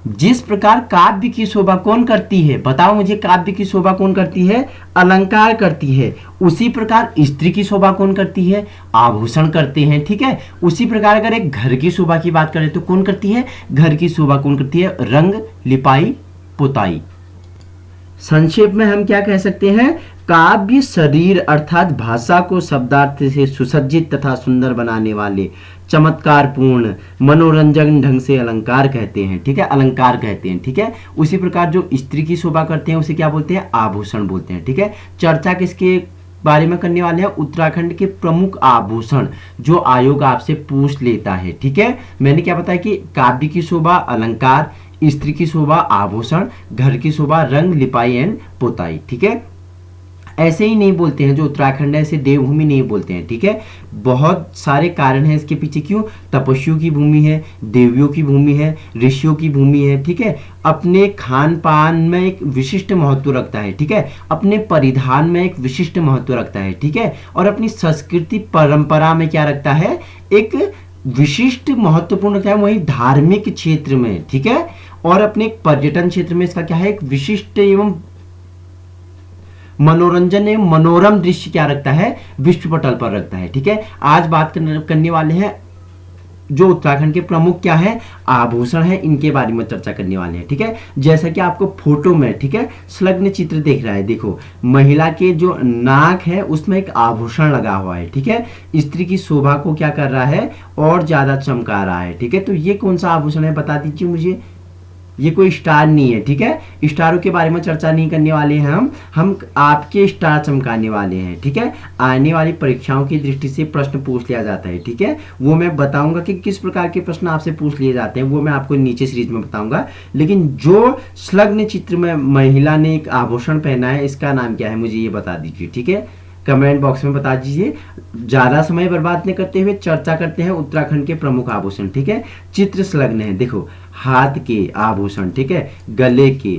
जिस प्रकार काव्य की शोभा कौन करती है, बताओ मुझे, काव्य की शोभा कौन करती है? अलंकार करती है। उसी प्रकार स्त्री की शोभा कौन करती है? आभूषण करते हैं, ठीक है। उसी प्रकार अगर एक घर की शोभा की बात करें तो कौन करती है? घर की शोभा कौन करती है? रंग, लिपाई, पुताई। संक्षेप में हम क्या कह सकते हैं? काव्य शरीर अर्थात भाषा को शब्दार्थ से सुसज्जित तथा सुंदर बनाने वाले चमत्कारपूर्ण मनोरंजन ढंग से अलंकार कहते हैं, ठीक है, अलंकार कहते हैं, ठीक है। उसी प्रकार जो स्त्री की शोभा करते हैं उसे क्या बोलते हैं? आभूषण बोलते हैं, ठीक है। चर्चा किसके बारे में करने वाले हैं? उत्तराखंड के प्रमुख आभूषण जो आयोग आपसे पूछ लेता है, ठीक है। मैंने क्या बताया कि काव्य की शोभा अलंकार, स्त्री की शोभा आभूषण, घर की शोभा रंग, लिपाई एंड पोताई, ठीक है। ऐसे ही नहीं बोलते हैं जो उत्तराखंड है, ऐसे देवभूमि नहीं बोलते हैं, ठीक है। बहुत सारे कारण हैं इसके पीछे। क्यों? तपस्वियों की भूमि है, देवियों की भूमि है, ऋषियों की भूमि है, ठीक है। अपने खान पान में एक विशिष्ट महत्व रखता है, ठीक है। अपने परिधान में एक विशिष्ट महत्व रखता है, ठीक है। और अपनी संस्कृति परंपरा में क्या रखता है? एक विशिष्ट महत्वपूर्ण रखता है। वही धार्मिक क्षेत्र में, ठीक है, और अपने पर्यटन क्षेत्र में इसका क्या है? एक विशिष्ट एवं मनोरंजन एवं मनोरम दृश्य क्या रखता है? विश्व पटल पर रखता है, ठीक है। आज बात करने वाले हैं जो उत्तराखंड के प्रमुख क्या है? आभूषण है, इनके बारे में चर्चा करने वाले हैं, ठीक है। जैसा कि आपको फोटो में, ठीक है, संलग्न चित्र देख रहा है, देखो महिला के जो नाक है उसमें एक आभूषण लगा हुआ है, ठीक है। स्त्री की शोभा को क्या कर रहा है? और ज्यादा चमका रहा है, ठीक है। तो ये कौन सा आभूषण है बता दीजिए मुझे। ये कोई स्टार नहीं है, ठीक है। स्टारों के बारे में चर्चा नहीं करने वाले हैं हम आपके स्टार चमकाने वाले हैं, ठीक है। आने वाली परीक्षाओं की दृष्टि से प्रश्न पूछ लिया जाता है, ठीक है। वो मैं बताऊंगा कि किस प्रकार के प्रश्न आपसे पूछ लिए जाते हैं, वो मैं आपको नीचे सीरीज में बताऊंगा। लेकिन जो संलग्न चित्र में महिला ने एक आभूषण पहना है, इसका नाम क्या है मुझे ये बता दीजिए, ठीक है। कमेंट बॉक्स में बता दीजिए। ज्यादा समय बर्बाद नहीं करते हुए चर्चा करते हैं उत्तराखंड के प्रमुख आभूषण, ठीक है। चित्र संलग्न है, देखो हाथ के आभूषण, ठीक है, गले के,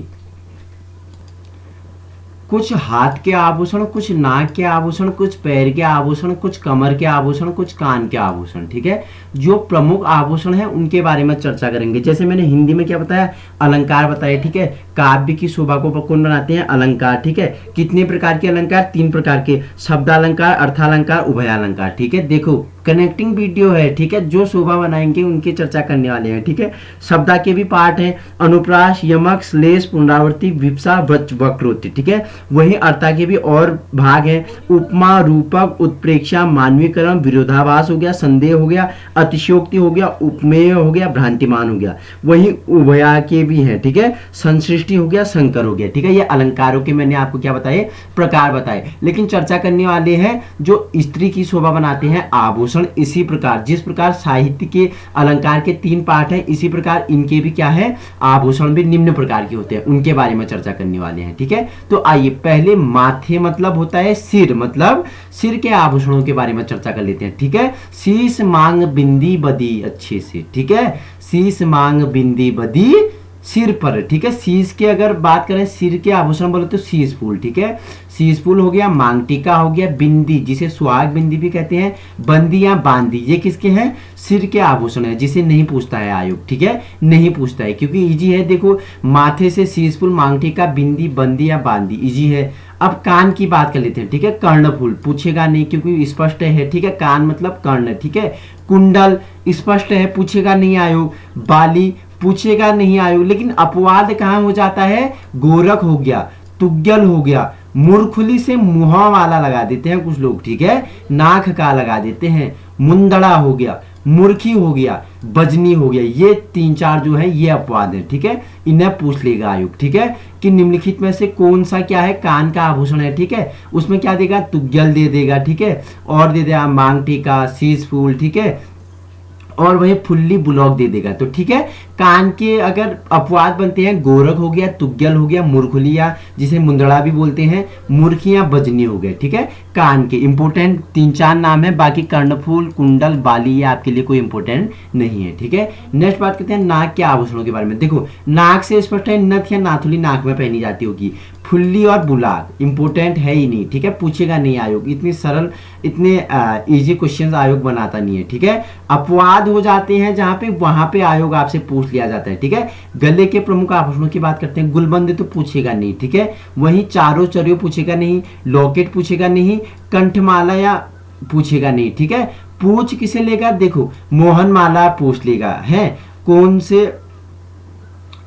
कुछ हाथ के आभूषण, कुछ नाक के आभूषण, कुछ पैर के आभूषण, कुछ कमर के आभूषण, कुछ कान के आभूषण, ठीक है। जो प्रमुख आभूषण है उनके बारे में चर्चा करेंगे। जैसे मैंने हिंदी में क्या बताया? अलंकार बताया, ठीक है। काव्य की शोभा को कौन बनाते हैं? अलंकार, ठीक है। कितने प्रकार के अलंकार? 3 प्रकार के, शब्दालंकार, अर्थालंकार, उभयालंकार, ठीक है। देखो कनेक्टिंग वीडियो है, ठीक है। जो शोभा बनाएंगे उनकी चर्चा करने वाले हैं, ठीक है। शब्दा के भी पार्ट हैं, अनुप्रास, यमक, श्लेष, पुनरावृत्ति, विप्सा, वक्रोक्ति, ठीक है। वही अर्था के भी और भाग हैं, उपमा, रूपक, उत्प्रेक्षा, मानवीकरण, विरोधाभास हो गया, संदेह हो गया, अतिशयोक्ति हो गया, उपमेय हो गया, भ्रांतिमान हो गया। वही उभया के भी हैं, ठीक है। संसृष्टि हो गया, संकर हो गया, ठीक है। ये अलंकारों के मैंने आपको क्या बताए? प्रकार बताए। लेकिन चर्चा करने वाले हैं जो स्त्री की शोभा बनाते हैं आभूषण। इसी प्रकार जिस प्रकार साहित्य के अलंकार के 3 पार्ट हैं, इसी प्रकार इनके भी क्या है? आभूषण भी निम्न प्रकार के होते हैं, उनके बारे में चर्चा करने वाले हैं, ठीक है। तो आइए पहले माथे मतलब होता है सिर, मतलब सिर के आभूषणों के बारे में चर्चा कर लेते हैं, ठीक है। शीश, मांग, बिंदी, बदी, अच्छे से, ठीक है। शीश, मांग, बिंदी, बदी सिर पर, ठीक है। शीश के अगर बात करें, सिर के आभूषण बोले तो शीश फूल, ठीक है। शीश फूल हो गया, मांग टीका हो गया, बिंदी जिसे सुहाग बिंदी भी कहते हैं, बंदी या बांदी, ये किसके हैं? सिर के आभूषण है, जिसे नहीं पूछता है आयोग, ठीक है, नहीं पूछता है क्योंकि इजी है। देखो माथे से शीश फूल, मांग टीका, बिंदी, बंदी या बांदी, इजी है। अब कान की बात कर लेते हैं, ठीक है। कर्णफूल पूछेगा नहीं क्योंकि स्पष्ट है, ठीक है। कान मतलब कर्ण, ठीक है। कुंडल स्पष्ट है, पूछेगा नहीं आयोग। बाली पूछेगा नहीं आयोग, लेकिन अपवाद कहाँ हो जाता है? गोरख हो गया, तुग्गल हो गया, मूर्खुली से मुहा वाला लगा देते हैं कुछ लोग, ठीक है। नाक का लगा देते हैं, मुंदड़ा हो गया, मूर्खी हो गया, बजनी हो गया, ये 3-4 जो है ये अपवाद है, ठीक है। इन्हें पूछ लेगा आयोग, ठीक है, कि निम्नलिखित में से कौन सा क्या है? कान का आभूषण है, ठीक है। उसमें क्या देगा? तुग्गल दे देगा, ठीक है, और दे देगा मांग टीका, शीश फूल, ठीक है, और वही फुल्ली ब्लॉक दे देगा। तो ठीक है, कान के अगर अपवाद बनते हैं, गोरख हो गया, तुग्गल हो गया, मूर्खुलिया जिसे मुंदड़ा भी बोलते हैं, मूर्खिया, बजनी हो गए, ठीक है। कान के इंपोर्टेंट 3-4 नाम है, बाकी कर्णफूल, कुंडल, बाली ये आपके लिए कोई इंपोर्टेंट नहीं है, ठीक है। नेक्स्ट बात करते हैं नाक के आभूषणों के बारे में। देखो नाक से स्पष्ट है, नथ या नाथुली नाक में पहनी जाती होगी, फुल्ली और बुलाग इंपॉर्टेंट है ही नहीं, ठीक है, पूछेगा नहीं आयोग, इतनी सरल इतने इजी क्वेश्चंस आयोग बनाता नहीं है, ठीक है। अपवाद हो जाते हैं जहां पे, वहां पे आयोग आपसे पूछ लिया जाता है, ठीक है। गले के प्रमुख आभूषणों की बात करते हैं, गुलबंद तो पूछेगा नहीं, ठीक है। वहीं चारों चरियो पूछेगा नहीं, लॉकेट पूछेगा नहीं, कंठमाला या पूछेगा नहीं, ठीक है। पूछ किसे लेगा, देखो मोहनमाला पूछ लेगा, है कौन से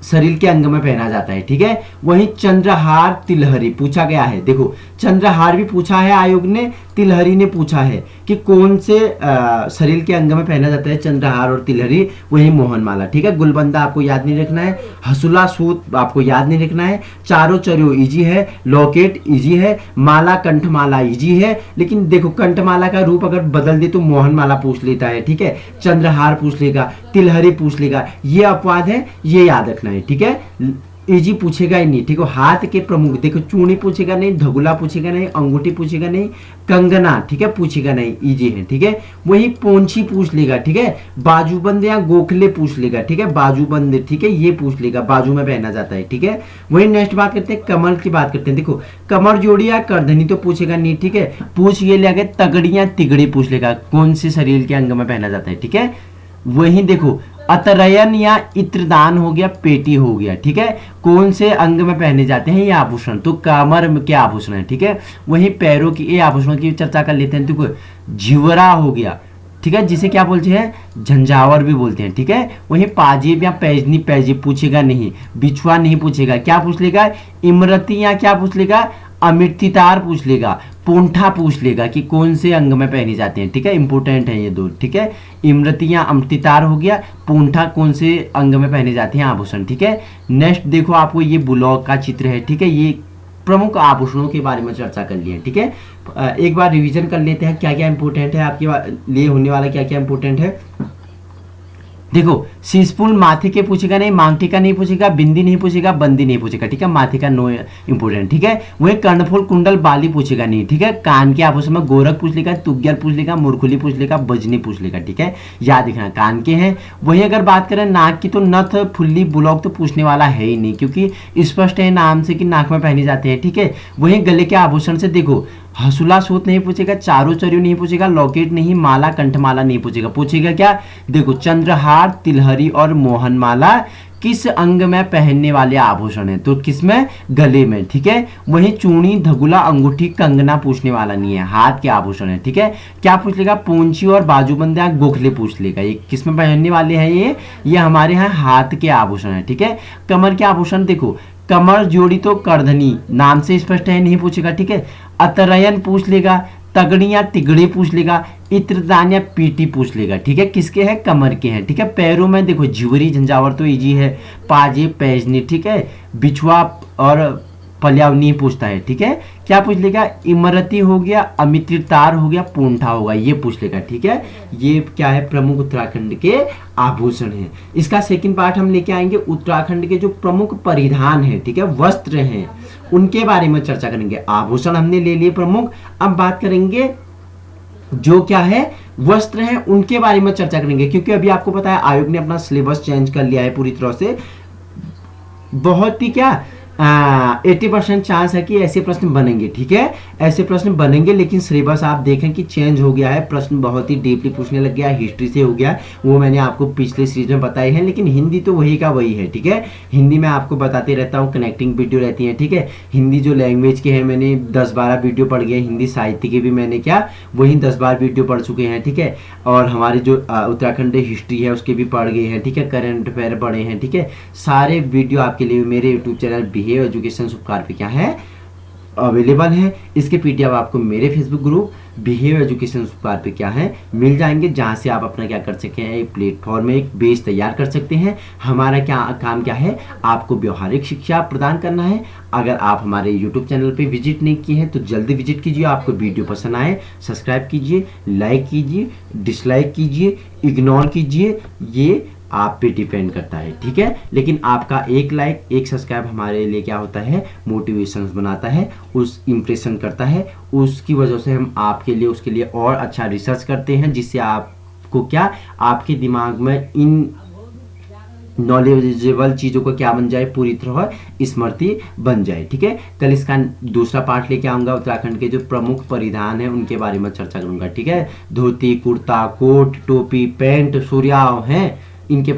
शरीर के अंग में पहना जाता है, ठीक है। वहीं चंद्रहार तिलहरी पूछा गया है, देखो चंद्रहार भी पूछा है आयोग ने, तिलहरी ने पूछा है कि कौन से शरीर के अंग में पहना जाता है चंद्रहार और तिलहरी, वही मोहनमाला, ठीक है। गुलबंदा आपको याद नहीं रखना है, हसुला सूत आपको याद नहीं रखना है, चारों चरियो इजी है, लॉकेट इजी है, माला कंठमाला इजी है, लेकिन देखो कंठमाला का रूप अगर बदल दे तो मोहनमाला पूछ लेता है, ठीक है। चंद्रहार पूछ लेगा, तिलहरी पूछ लेगा, ये अपवाद है, ये याद रखना है, ठीक है। इजी पूछेगा ही नहीं, ठीक है। हाथ के प्रमुख देखो, चूड़ी पूछेगा नहीं, ढगुला पूछेगा नहीं, अंगूठी पूछेगा नहीं, कंगना, ठीक है, पूछेगा नहीं, इजी है, ठीक है। वही पोंछी पूछ लेगा, ठीक है। बाजूबंद या गोखले पूछ लेगा, ठीक है, बाजूबंद, ठीक है, ये पूछ लेगा, बाजू में पहना जाता है, ठीक है। वही नेक्स्ट बात करते हैं, कमर की बात करते हैं, देखो कमर जोड़ी या करधनी तो पूछेगा नहीं, ठीक है। पूछ ये लेगा तगड़ी या तिगड़ी पूछ लेगा, कौन से शरीर के अंग में पहना जाता है, ठीक है। वही देखो अतरयन या इत्रदान हो गया, पेटी हो गया, ठीक है, कौन से अंग में पहने जाते हैं ये आभूषण, तो कमर में क्या आभूषण है, ठीक है। वहीं पैरों की ये आभूषणों की चर्चा कर लेते हैं, देखो जिवरा हो गया, ठीक है, जिसे क्या बोलते हैं झंझावर भी बोलते हैं, ठीक है। वहीं पाजेब या पैजनी, पैजेब पूछेगा नहीं, बिछुआ नहीं पूछेगा, क्या पूछ लेगा इमरती या क्या पूछ लेगा अमृतितार पूछ लेगा, पोंठा पूछ लेगा कि कौन से अंग में पहने जाते हैं, ठीक है, इंपोर्टेंट है ये दो, ठीक है। इमरती या अमृतितार हो गया, पोंठा कौन से अंग में पहने जाते हैं आभूषण, ठीक है। नेक्स्ट देखो आपको ये बुलॉक का चित्र है, ठीक है, ये प्रमुख आभूषणों के बारे में चर्चा कर लिए, ठीक है। एक बार रिवीजन कर लेते हैं क्या क्या इंपोर्टेंट है आपके लिए होने वाला, क्या क्या इंपोर्टेंट है। देखो शीशपुल माथे के पूछेगा नहीं, मांगटी का नहीं पूछेगा, बिंदी नहीं पूछेगा, बंदी नहीं पूछेगा, ठीक है, माथे का नो इंपोर्टेंट, ठीक है। वही कर्णफूल कुंडल बाली पूछेगा नहीं, ठीक है। कान के आभूषण में गोरख पूछ लेगा, तुग्यल पूछ लेगा, मुरखुली पूछ लेगा, बजनी पूछ लेगा, ठीक है, याद रखना कान के हैं। वही अगर बात करें नाक की तो नथ फुल्ली बुलॉक तो पूछने वाला है ही नहीं, क्योंकि स्पष्ट है नाम से कि नाक में पहने जाते हैं, ठीक है। वही गले के आभूषण से देखो हसुला सूत नहीं पूछेगा, चारों चरियो नहीं पूछेगा, लॉकेट नहीं, माला कंठमाला नहीं पूछेगा, पूछेगा क्या देखो चंद्रहार तिलहरी और मोहनमाला किस अंग में पहनने वाले आभूषण है, तो किसमें गले में, ठीक है। वहीं चूड़ी धगुला अंगूठी कंगना पूछने वाला नहीं है, हाथ के आभूषण है, ठीक है। क्या पूछ लेगा पोंछी और बाजूबंद या गोखले पूछ लेगा, ये किसमें पहनने वाले हैं, ये हमारे यहाँ हाथ के आभूषण है, ठीक है। कमर के आभूषण देखो कमर जोड़ी तो करधनी नाम से स्पष्ट है, नहीं पूछेगा, ठीक है। अतरयन पूछ लेगा, तगड़ी या तिगड़ी पूछ लेगा, इत्रदान या पीटी पूछ लेगा, ठीक है, किसके हैं कमर के हैं, ठीक है। पैरों में देखो झिवरी झंझावर तो इजी है, पाजे पैजनी, ठीक है, बिछुआ और पल्याव नहीं पूछता है, ठीक है। क्या पूछ लेगा इमरती हो गया, अमित्रतार हो गया, पोंठा होगा, ये पूछ लेगा, ठीक है। ये क्या है प्रमुख उत्तराखंड के आभूषण है। इसका सेकंड पार्ट हम लेके आएंगे, उत्तराखंड के जो प्रमुख परिधान है, ठीक है, वस्त्र हैं, उनके बारे में चर्चा करेंगे। आभूषण हमने ले लिए प्रमुख, अब बात करेंगे जो क्या है वस्त्र हैं उनके बारे में चर्चा करेंगे, क्योंकि अभी आपको पता है आयोग ने अपना सिलेबस चेंज कर लिया है पूरी तरह से। बहुत ही क्या 80% चांस है कि ऐसे प्रश्न बनेंगे, ठीक है, ऐसे प्रश्न बनेंगे, लेकिन सिलेबस आप देखें कि चेंज हो गया है, प्रश्न बहुत ही डीपली पूछने लग गया है, हिस्ट्री से हो गया, वो मैंने आपको पिछले सीरीज में बताई है, लेकिन हिंदी तो वही का वही है, ठीक है। हिंदी में आपको बताते रहता हूँ, कनेक्टिंग वीडियो रहती है, ठीक है। हिंदी जो लैंग्वेज के हैं मैंने 10-12 वीडियो पढ़ गए, हिंदी साहित्य के भी मैंने क्या वही 10 बार वीडियो पढ़ चुके हैं, ठीक है। और हमारे जो उत्तराखंड हिस्ट्री है उसके भी पढ़ गए हैं, ठीक है, करंट अफेयर पढ़े हैं, ठीक है। सारे वीडियो आपके लिए मेरे यूट्यूब चैनल बिहेव एजुकेशन उपकार पे क्या है अवेलेबल है। इसके पीडीएफ आपको मेरे फेसबुक ग्रुप बिहेव एजुकेशन उपकार पे क्या है मिल जाएंगे, जहां से आप अपना क्या कर सकते हैं, एक प्लेटफॉर्म में एक बेस तैयार कर सकते हैं। हमारा क्या काम क्या है, आपको व्यवहारिक शिक्षा प्रदान करना है। अगर आप हमारे यूट्यूब चैनल पे विजिट नहीं किए हैं तो जल्दी विजिट कीजिए। आपको वीडियो पसंद आए सब्सक्राइब कीजिए, लाइक कीजिए, डिसलाइक कीजिए, इग्नोर कीजिए, ये आप पे डिपेंड करता है, ठीक है। लेकिन आपका एक लाइक एक सब्सक्राइब हमारे लिए क्या होता है मोटिवेशन बनाता है, उस इम्प्रेशन करता है, उसकी वजह से हम आपके लिए उसके लिए और अच्छा रिसर्च करते हैं, जिससे आपको क्या आपके दिमाग में इन नॉलेजेबल चीज़ों को क्या बन जाए, पूरी तरह स्मृति बन जाए। ठीक है, कल इसका दूसरा पार्ट लेके आऊँगा। उत्तराखंड के जो प्रमुख परिधान है उनके बारे में चर्चा करूँगा। ठीक है, धोती, कुर्ता, कोट, टोपी, पैंट, सूर्याव हैं, इनके